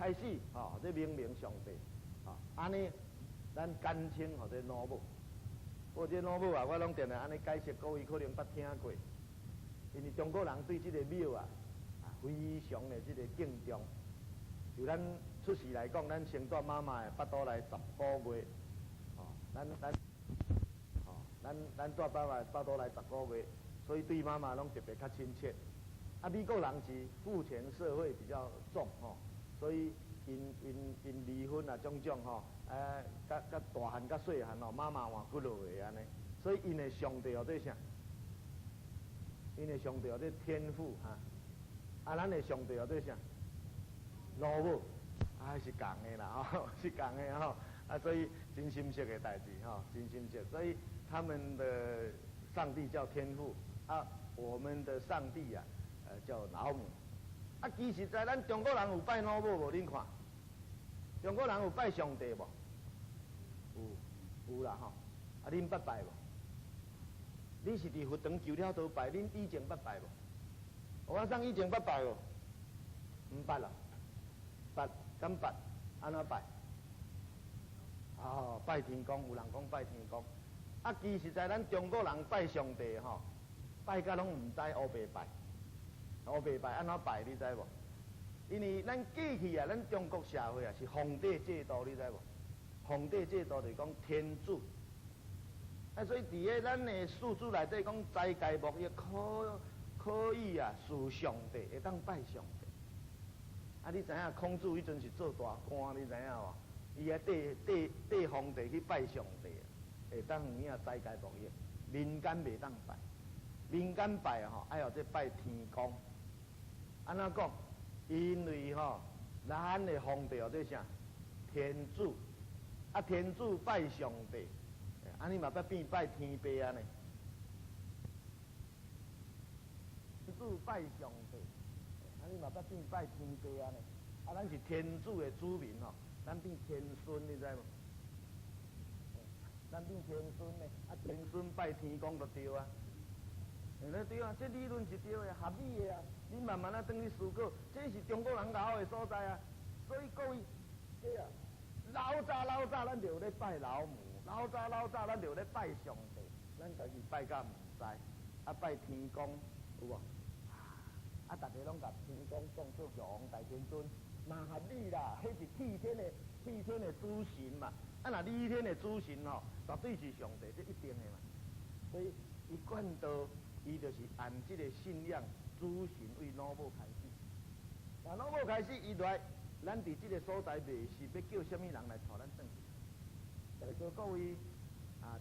开始这明明上帝安尼咱简称这老母。我这老母啊，我拢定来安尼解释，各位可能捌听过。因为中国人对这个庙非常的这个敬重。就咱出世来讲，咱生带妈妈的巴肚内10个月，咱带爸爸巴肚内10个月，所以对妈妈拢特别较亲切。美国人是父权社会比较重所以因离婚种种甲大汉甲细汉妈妈换骨落的安尼，所以因的上帝这啥？因的上帝这天父咱的上帝这啥？老母是共的啦是共的所以真心切的代志真心切，所以他们的上帝叫天父我们的上帝叫老母其实在咱中国人有拜老母无？恁看，中国人有拜上帝无？有啦恁捌拜无？你是伫佛堂求了都拜，恁以前捌拜无？我以前捌拜无？唔捌啦。敢拜？安怎拜？拜天公，有人讲拜天公。其实在咱中国人拜上帝拜甲拢唔知乌白拜，乌白拜安怎拜？你知无？因为咱过去咱中国社会是皇帝制度，你知无？皇帝制度就是讲天主，所以伫个咱的史书内底讲，斋戒沐浴可以事上帝，会当拜上帝。你知影孔子迄阵是做大官，你知影无？伊缀皇帝去拜上帝，会当有影斋戒沐浴，民间袂当拜。民间拜爱要这拜天公。安怎讲？因为咱的皇帝这啥？天主天主拜上帝，安尼嘛要变拜天父安尼。天主拜上帝。你嘛要变拜天父安尼，咱是天主的子民咱变天孙，你知无？咱变天孙呢，天孙拜天公就对对这理论是对的，合理的你慢慢等你思考，这是中国人搞的所在所以各位，老早咱就咧拜老母，老早咱就咧拜上帝，咱家己拜甲唔知，拜天公有无？大家拢甲天公当作玉皇大天尊，嘛合理啦。迄是替天的主神嘛。若理天的主神绝对是上帝，这一定的嘛。所以一贯道，伊就是按这个信仰主神为老母开始。老母开始以来，咱伫这个所在袂是要叫什么人来带咱转去。叫各位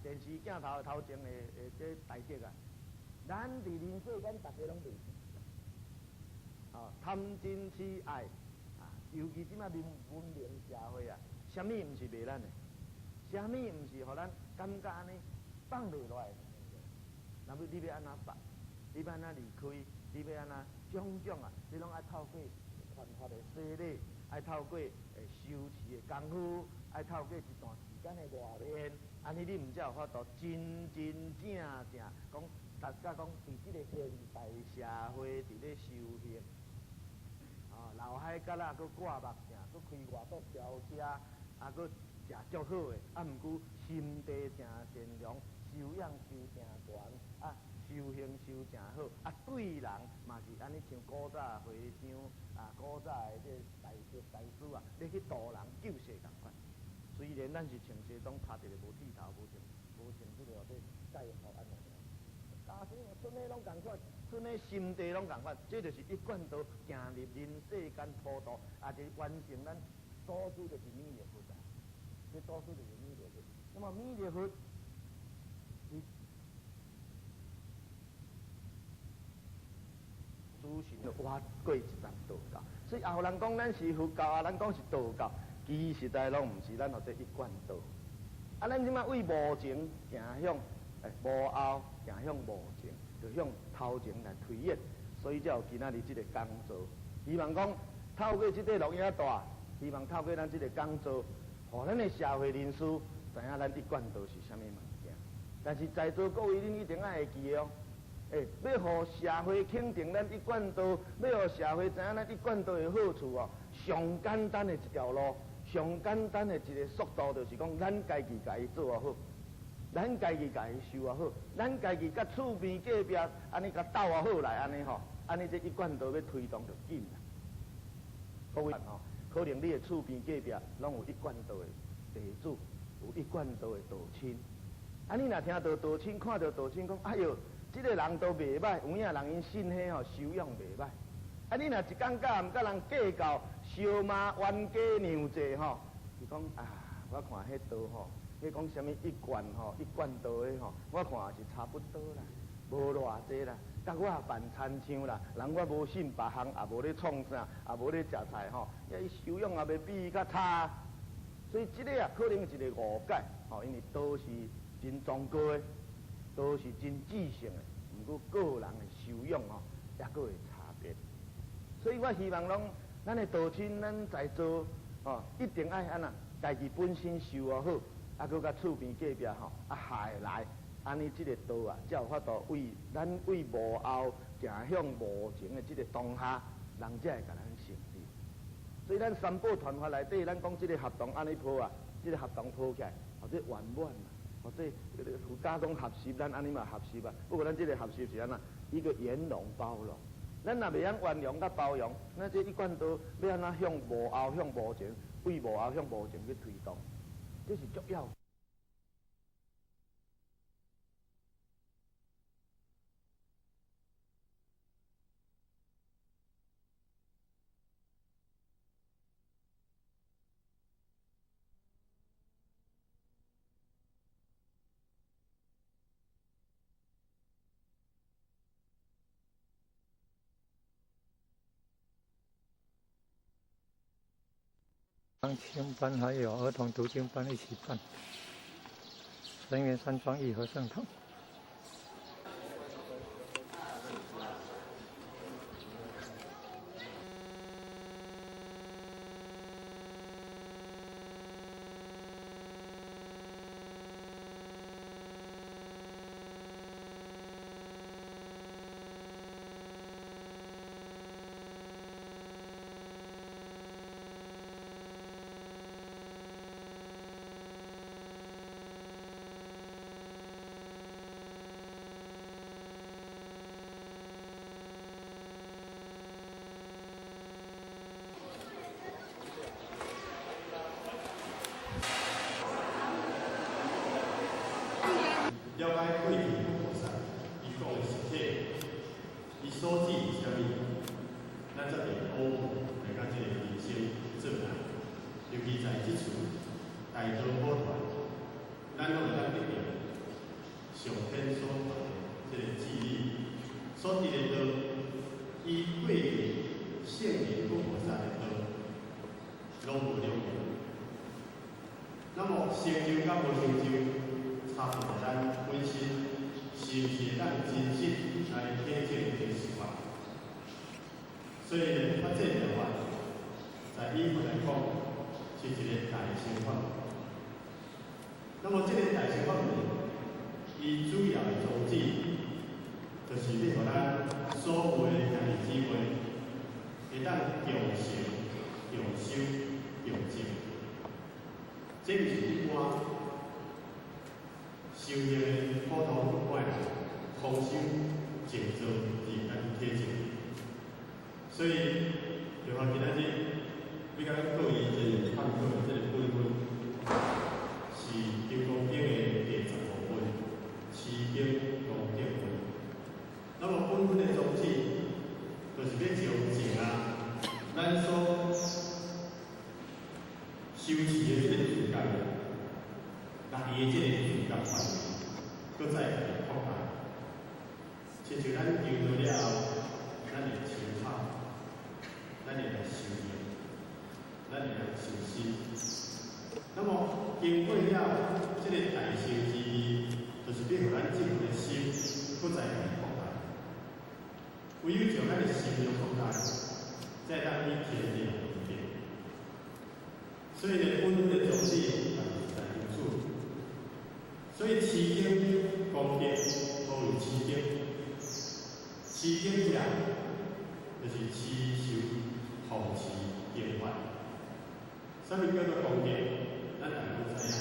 电视镜头前的这大姐咱伫人世间大家拢袂是。贪嗔痴爱尤其即摆文明社会什么毋是袂咱的？什么毋是互咱感觉安尼放袂落来？那么你要安怎办？你要安怎离开？你要安怎种种你拢爱透过传法的洗礼，爱透过修持的功夫，爱透过一段时间的磨练，安尼你毋才有法度真正讲，大家讲伫即个现代社会伫咧修行。老海角佫挂目镜，佫开外国飙车，佫食足好的，毋过心地诚善良，修养修诚悬，修行修诚好，对人嘛是安尼像古早和尚古早的这大师咧去度人救世同款。虽然咱是穿西装，拍一个无剃头，无穿这个介绍安尼。家庭村内拢同款，村内心地拢同款，这就是一贯道行入人世间普渡，就完成咱祖师就是弥勒佛这祖师就是弥勒佛。那么弥勒佛，主神就挖过一站道教，所以后人讲咱是佛教咱讲是道教，其实在拢唔是咱这一贯道。咱即摆为无情行向无后。行向无前，就向头前来推演，所以才有今仔日这个工作。希望讲透过这个录影带，希望透过咱这个工作，互咱的社会人士知影咱一贯道是啥物物件。但是在座各位，恁一定要会记哦。要互社会肯定咱一贯道，要互社会知影咱一贯道的好处上简单的一条路，上简单的一个速度，就是讲咱家己家己做啊好，咱家己家己修啊好，咱家己甲厝边隔壁安尼甲斗啊好来安尼吼，安尼这一贯道要推动就紧啦。各位吼，可能你的厝边隔壁拢有一贯道的地主，有一贯道的道亲。啊，你若听到道亲，看到道亲讲，哎哟，这个人都袂歹，有影人因信迄吼修养袂歹。啊，你若一感觉毋甲人计较，烧麻冤家娘济吼，伊讲啊，我看迄道吼，迄讲什么一贯吼，一贯道的吼，我看也是差不多啦，无偌济啦。甲我也办餐箱啦，人我无信别行，也无咧创啥，也无咧食菜吼，伊修养也袂比伊较差。所以这个啊，可能是一个误解吼，因为都是真宗教的，都是真知性的，毋过个人的修养吼，也佫会差别。所以我希望拢，咱的道亲，咱在座吼，一定爱安那，家己本身修啊好，啊佫甲厝边隔壁吼，啊下来，安尼这个道啊，才有法度咱为无后行向无前的这个当下，人才会甲咱承认。所以咱三宝传法内底，咱讲这个合同安尼抱啊，这个合同抱起来，或者圆满嘛，或者儒家讲合适，咱安尼嘛合适啊。不过咱这个合适是安那，一个圆融包容。咱若袂晓圆融甲包容，那这一贯道要安怎向无后向无前，为无后向无前去推动，这是重要。钢琴班还有儿童读经班一起办，神元山庄义和圣堂。了解贵体菩萨，伊讲的实体，伊所指是啥物？咱则会保护大家这个人生做人，尤其在即处大道普传，咱拢会当得到上天所传的这个智理，所得的道，以过去圣人菩萨的道，拢无了解。那么成就甲无成就？差别咱本身是毋是咱真实来体证这实法？所以发展的话，在医学来讲，是一个大乘法。那么这个大乘法门，伊主要的宗旨，就是要互咱所有的兄弟姊妹，会当共成、共修、共证。这毋是一般。修行的普通外人，空修静坐而咱体证，所以就话今仔日，要甲咱各位一个探讨的这个本是《金刚经》的第15本《持经功德本》。那么本的宗旨，就是要将前啊，咱所修持的这个境界。伊的这个自觉范围，搁再扩大。亲像咱游到了后，咱会清草，咱会来修行，咱会来修心。那么经过了这个大乘之义，就是要互咱这份的心搁再扩大。唯有将咱的心量扩大，才当去天地里面。所以呢，本的宗旨。所以持经功德都有持经，持经者就是持修护持变化。什么叫做功德？咱大家都知影，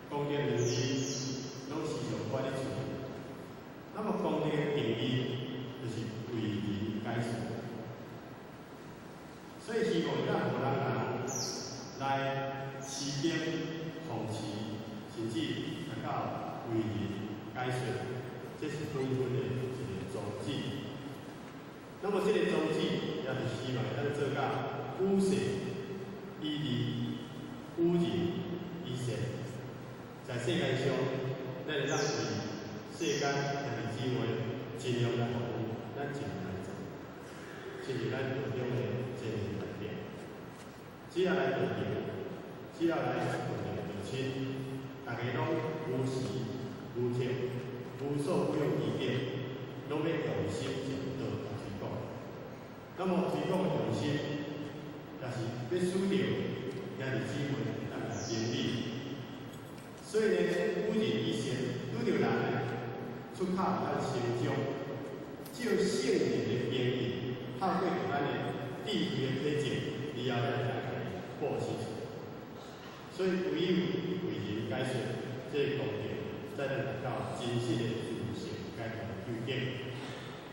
功德两字拢时常挂咧嘴。那么功德的定义就是为人解说，所以希望咱无人来持经奉持，甚至达到为人解说，这是本分的一个宗旨。那么这个宗旨也是希望咱做到普世以利、污人以善，在世界上，咱会让为世间兄弟姊妹尽量来服务，咱尽量来做，这是咱道中的精神内面。只要来道场，只要来道亲，大家拢无时无刻、无所不用其极，拢要用心尽道来推广。那么推广的用心，也是要使着兄弟姊妹咱来勉励。所以呢，污人以善，拄着人呢，出口咱心中，照圣人的名义，透过咱的智慧的体证，然后来大家布施出。所以唯有为人解说，这个功德才能达到真实的自性解脱究竟。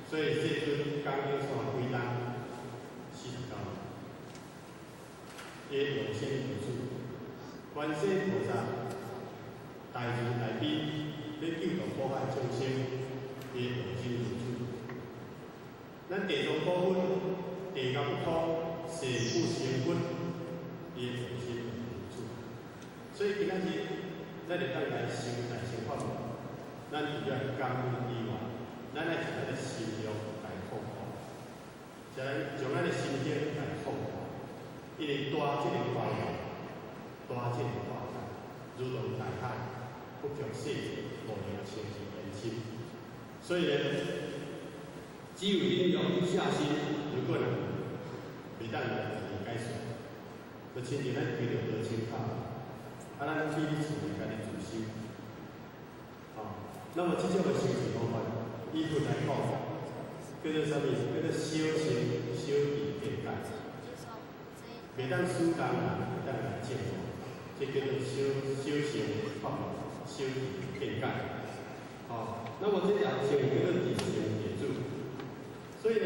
所以这阵讲经线几重，49，也用心为主，观世菩萨。大慈大悲，要救度苦海众生，也用心如主。咱地藏部分，地监科誓不成佛，也用心如主。所以今仔日，咱会当来修大乘法门，咱除了感恩以外，咱来从咱的心中来放下，将咱的心境来放下，因为大这个法门，大这个法门，如同大海。不强势，无能清净人心。所以呢，只有忍辱下心，如果能袂当来解说，就亲像咱开着道清口，咱去你厝内家己自修。那么这种的修持方法，依佛来讲，叫做啥物？叫做小心小意见解，袂当输人，袂当来借我，这叫做小心法门。修持见解，那么这条修叫做自性解主。所以呢，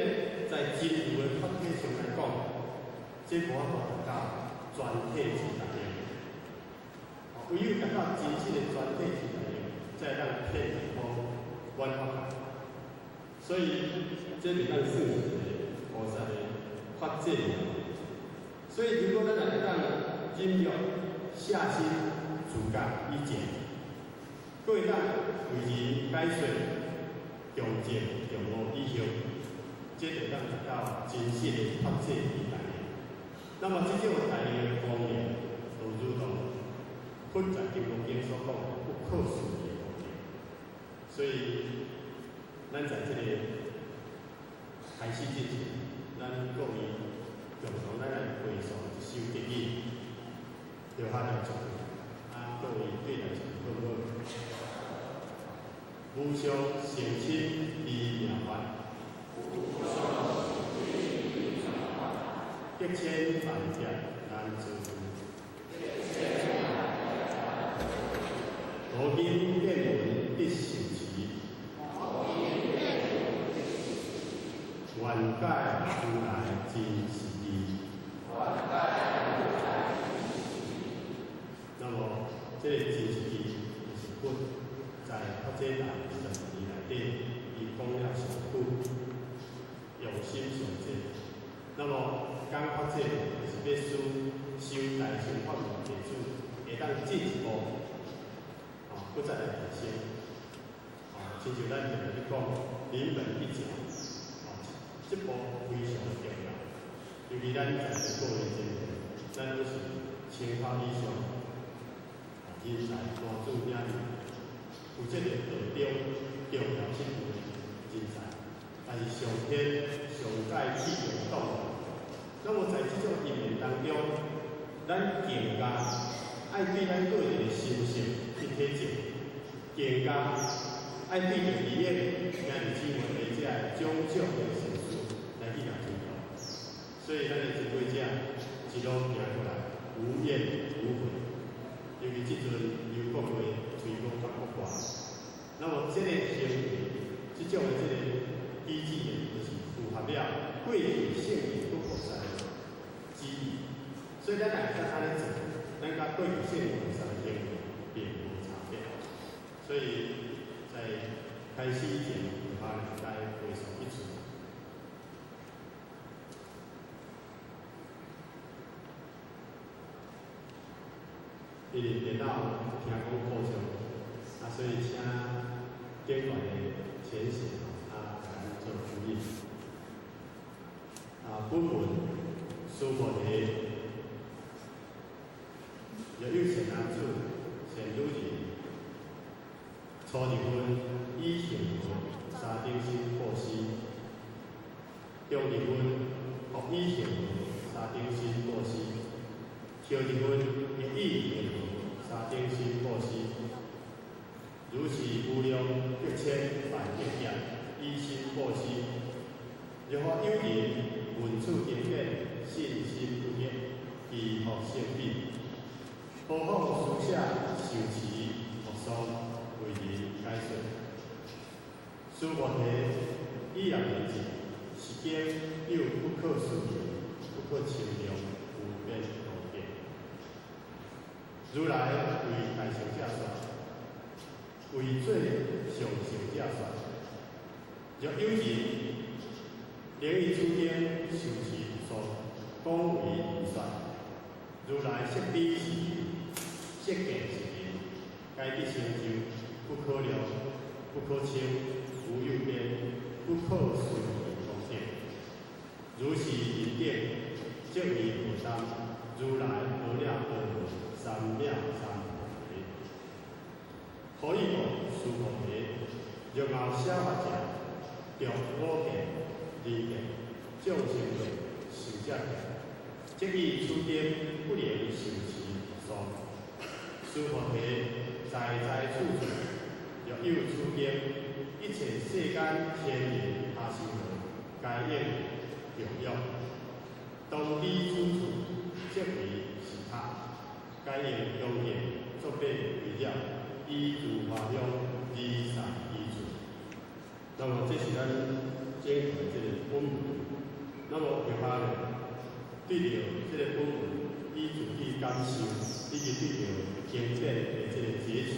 在真如的法体上来讲，这无法度达到全体自在用。唯有达到真实的全体自在用，才让遍地方万法。所以这是咱四十的菩萨的法界。所以如果咱来当忍辱下心自觉以前。过咱为人解说，强正强恶以后，这就咱达到真实的法界之大用。那么这种大用的方面，就如同佛在《金刚经》所讲不可思议的方面。所以，咱在这个开始之前，咱各位共同咱来回溯一首偈语，留下来做。各位对来讲好不好？无上成亲离命法，一千万劫难自度。无边见闻得受持，愿解如来真实义。那么，这个真实义就是佛在法界大20年内底，伊讲了上久，用心上济。那么讲法界就是要修大乘法门基础，会当进一步，搁再来提升。亲像咱平日讲临门一脚，这步非常重要。尤其咱在个人层面，咱都是1000考以上。人才关注领域，有这个道中重要性的人才，但是上天上界气用动。那么在这种因缘当中，咱更加爱对咱个人的心性去体证，更加爱对着伊个兄弟姊妹的这种种的神事来去来推动。所以咱的真贵者者一路行过来，无怨无悔。尤其即阵又讲话吹讲甲国外，那么这个行为，即种的这个机制呢，就是符合了过去圣人佛菩萨的旨意。所以咱若会安尼做，咱甲过去圣人菩萨的行为并无差别。所以在开始以前，有下来回想一次。因为电脑听讲故障，所以请监管的前线来做处理。本文书目题，由有前男子、前女人，初二分以幸福三顶心获悉，中二分复以幸福三顶心获悉。小一分一意幸福，三顶心获悉。如是无量百千万亿劫，以心获悉。若何有人闻此经典，信心不灭，其福胜彼。何况书写受持学诵，为人解说。书目题以人为志，是经有不可思议、不可形容、无边无边。如来为大乘者说，为最上乘者说。若有人连于此经受持所讲为如说，如来设彼是设见是人，该得成就不可量、不可称、无有边、不可思议光景。如是人顶，即为不当。如来无量而三藐三菩提。可以讲书目题，若后小学者，着五件、二件、众生类、受者件，即以此经不能受持所。书目题在在处处，若有此经，一切世间天人下生佛，该应供养。当知此处，即为是他，该应用言作备为了，以如花香，以散依处。那么这是咱经文这个本文。那么后下呢，对着这个本文，以自己感受，以及对着经典的这个解释，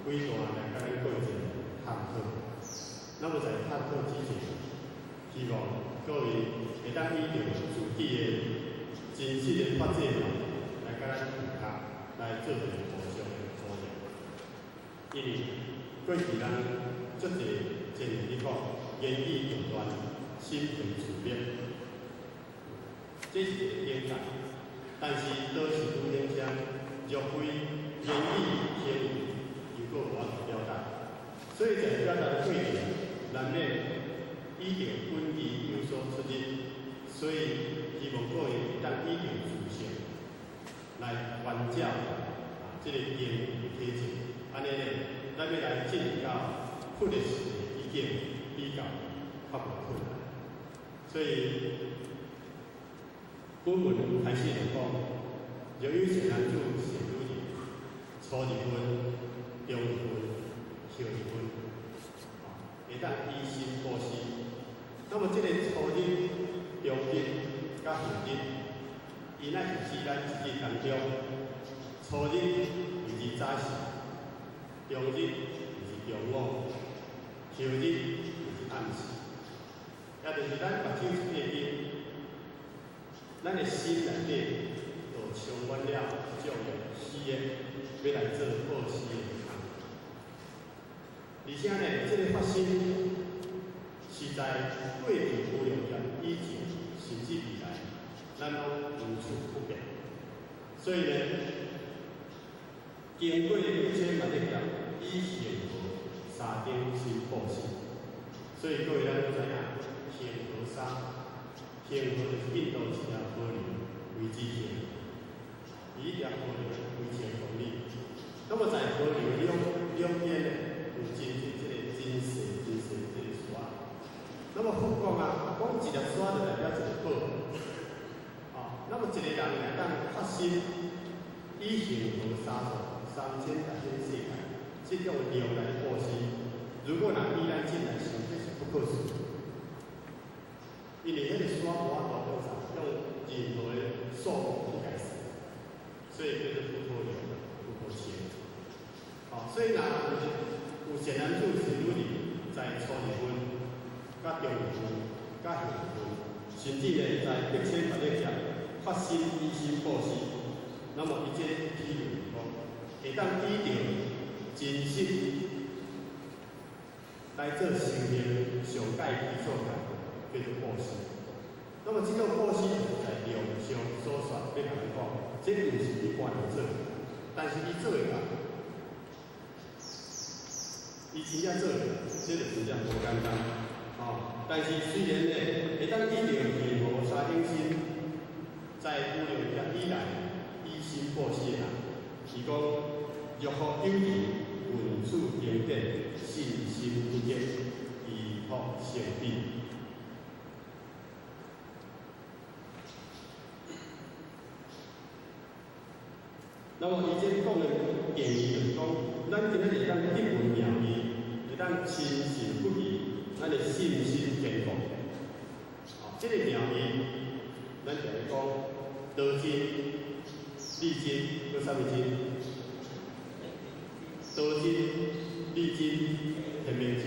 用几段来甲咱做一个探讨。那么在探讨之前，希望各位会当以着自己的真实的法制来甲咱学习，来做一个互相的讨论。因为过去咱足侪前面咧讲言语决断，心随自灭，这是一个应该。但是都是有影响，若非言语行为，又个无法表达。所以在表达的过程，难免以着本意有所出入。所以希望各位当以着自性来关照这个言语的体制。安尼呢，咱要来进入到佛的时代，已经比较较无困难。所以本文开始就讲，由于善男子、善女人，初二分、中二分、小二分，会当依心获悉。那么这个初日、中日、甲后日，伊乃是指咱一日当中，初日就是早时，中日就是中午，后日就是暗时。也就是咱目睭一闭紧，咱的心内底就充满了一种的喜悦，要来做好事的工。而且呢，这个发生是在过去无量劫以前，甚至未来，咱拢无处不变。所以呢，经过1000万亿劫，以幸福三顶心获悉。所以各位咱都知影。幸福三，幸福就是印度一条河流为之幸，以一条河流为成公里。那么在河流两边呢，有真侪这个真细这个沙。那么佛讲讲一条沙就代表一个宝，那么一个人来当发生以幸福3,600世界，这种量来布施，如果拿依咱进来想，这是不可思议。因为迄个山无法度多少，用任何的数目去解释，所以叫做不可量、不可称。所以若有善男子是女人，在初二分、甲中二分、甲下二分，甚至呢在1,800劫发生以身布施，那么伊这个譬如讲，会当依照真实来做修行上界基础上，叫做布施。那么这种布施就是在量上所说，要甲咱讲，这毋是一般人做，但是伊做会到。伊真正做，这就真正无简单。但是虽然呢，会当依照任何三种心，在无量劫以来以身布施的人，是讲若何有情，文处经典，信心不竭，以福成必。那么伊这讲的建议就是讲，咱今仔日当一分妙义，会当亲信不疑，咱的信心坚固。这个妙义，咱就来讲道真、理真，搁啥物真？道真、理真、天命真。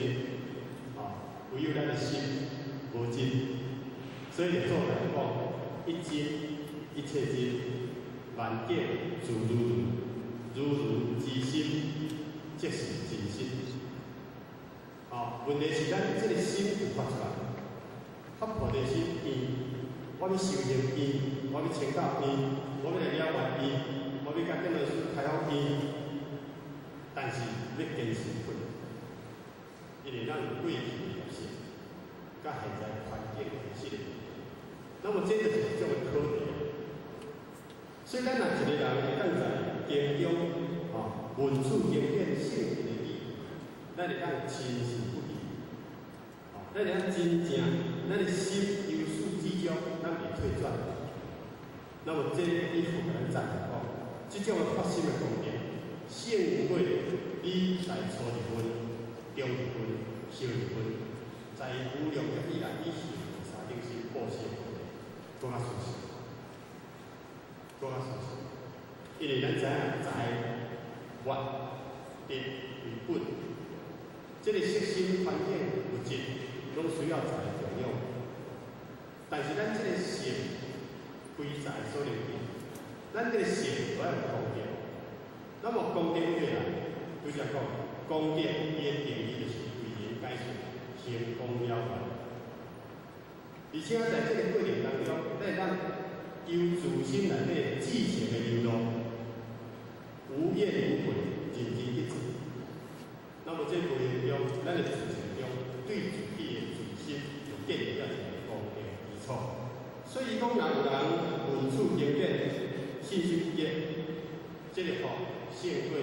唯有咱的心无真，所以做来讲，一真一切真。万境自如如，如如之心，即是真心。问题是咱这个心有发出来，发菩提心变，我要修行变，我要请教变，我要来了解变，我要甲跟老师开好变，但是要坚持不了，因为咱有过去的业性，甲现在环境的系列，那么这就是一种考验。所以咱若一个人会当在经中，文处经典性的义，咱会当亲信不疑，咱会当真正，咱的心有始至终，咱袂退转。那么这依附咱赞来讲，这种发心的功德，胜过你在初二分、中二分、小二分，在无量劫以来以前三种心布施的功德，更较殊胜。更较殊胜，因为咱知影财、物、德为本，这个色心环境物质拢需要财供养，但是咱这个性非财所能定，咱这个性就要有功德。那么功德对来，拄则讲功德伊的定义就是为人解释行功了愿，而且在这个过程当中，咱由自心内底至诚的流露，无怨无悔，认真一致。那么这过程中，咱的自诚中对自己的自心有建立了一个功德基础。所以讲，若有人文处经典，信心不竭，这个福胜过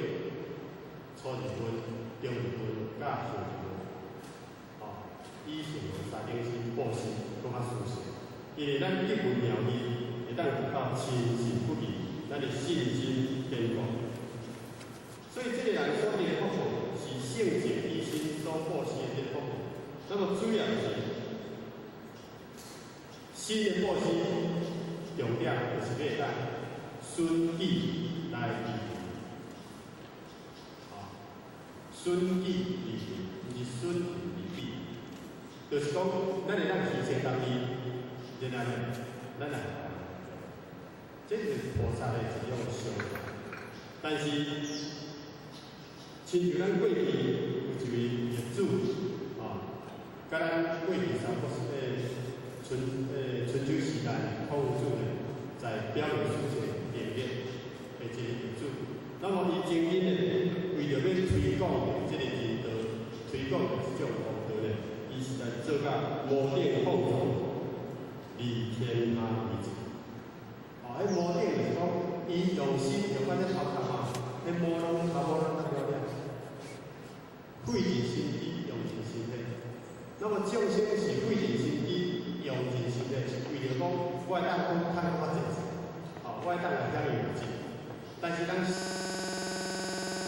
初二分、中二分、甲小二分。以上三种心布施更较殊胜，因为咱一分妙义。会当得到亲信不疑，咱的信心坚固。所以这个人所得的福报是圣者以身所布施的这个福报。那么主要是心的布施，重点就是要当顺己来利顺己利己，不是顺利己。就是讲，咱会当牺牲家己，然后呢，咱来。这就是菩萨的一种想法，但是，亲像咱过去有一位业主，甲咱过去三国春秋时代孔子呢，在表演书写演练的一个业主，那么伊曾经呢，为着要推广这个人道，推广这种功德呢，伊是在做甲无顶放纵，利天下为主。迄魔顶就是讲，伊用心用咱这头壳迄魔拢头毛拢较了了，费尽心机，用尽身体。那么众生是费尽心机，用尽身体，是为了讲，我当讲趁较较济，我当来遐尔有钱。